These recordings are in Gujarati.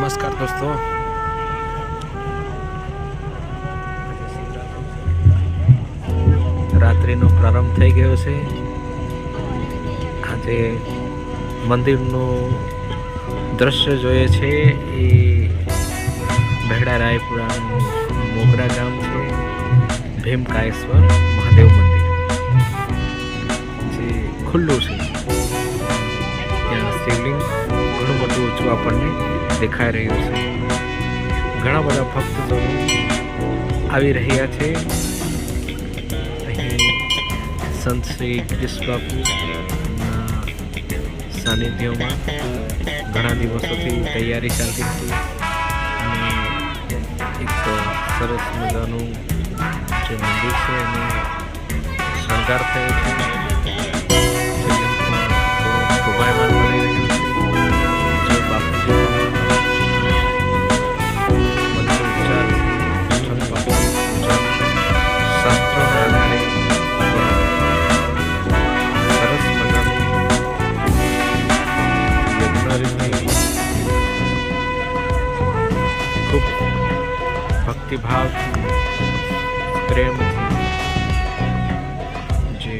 नमस्कार दोस्तों, રાત્રિનો પ્રારંભ થઈ ગયો છે। આજે મંદિરનું દ્રશ્ય જોઈએ છે એ બહેડા રાયપુરાનું મોગરા ગામ છે। ભીમકાયેશ્વર મહાદેવ મંદિર જે ખુલ્લું છે, ત્યાં શિવલિંગ ઘણું બધું ઊંચું આપણને દેખાઈ રહ્યું છે। ઘણા બધા ભક્તો આવી રહ્યા છે। અહીં સંત શ્રી ગિરીશ બાપુના સાનિધ્યમાં ઘણા દિવસોથી તૈયારી ચાલતી હતી અને એક સરસ મજાનું જે મંદિર છે એનો શણગાર થયો છે। શોભાયમાન બની રહ્યું છે। જે બાપુજી શાસ્ત્રોના આધારે સરસ મજાનું યજ્ઞ ખૂબ ભક્તિભાવથી પ્રેમથી જે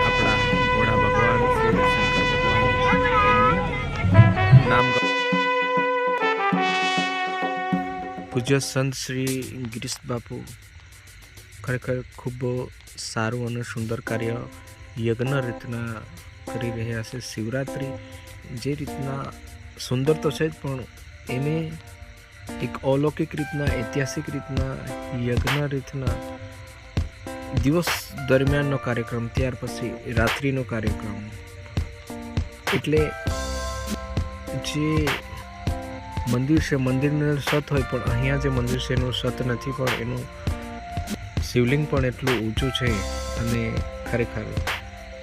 આપણા ભોળા ભગવાન શ્રી શંકર ભગવાન એમનું નામ પૂજ્ય સંત શ્રી ગિરીશ બાપુ ખરેખર ખૂબ સારું અને સુંદર કાર્ય યજ્ઞ રીતના કરી રહ્યા છે। શિવરાત્રિ જે રીતના સુંદર તો છે જ, પણ એને એક અલૌકિક રીતના, ઐતિહાસિક રીતના, યજ્ઞ રીતના દિવસ દરમિયાનનો કાર્યક્રમ, ત્યાર પછી રાત્રિનો કાર્યક્રમ, એટલે જે મંદિર છે મંદિરનું સત હોય, પણ અહીંયા જે મંદિર છે એનું સત નથી, પણ એનું શિવલિંગ પણ એટલું ઊંચું છે અને ખરેખર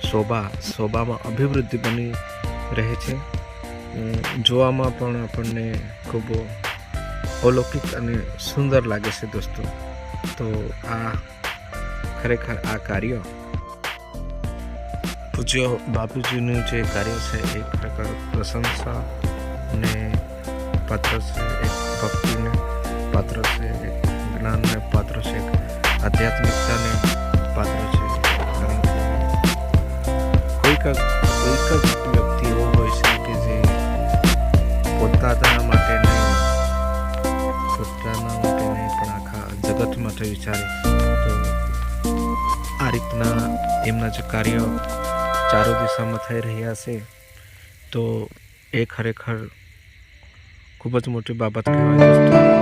શોભામાં અભિવૃદ્ધિ બની રહે છે। જોવામાં પણ આપણને ખૂબ અલૌકિક અને સુંદર લાગે છે દોસ્તો। તો આ ખરેખર આ કાર્ય પૂજ્ય બાપુજીનું જે કાર્ય છે એ ખરેખર પ્રશંસા ને પાત્ર છે, એક ભક્તિને પાત્ર છે, એક જ્ઞાનને પાત્ર છે, એક આધ્યાત્મિકતાને પાત્ર છે। કારણ કે કોઈક જ વ્યક્તિ એવો હોય છે કે જે પોતાના માટે નહીં પણ આખા જગત માટે વિચારે। તો આ રીતના એમના જે કાર્ય ચારો દિશામાં થઈ રહ્યા છે, તો એ ખરેખર ખૂબ જ મોટી બાબત કહેવાય દોસ્તો।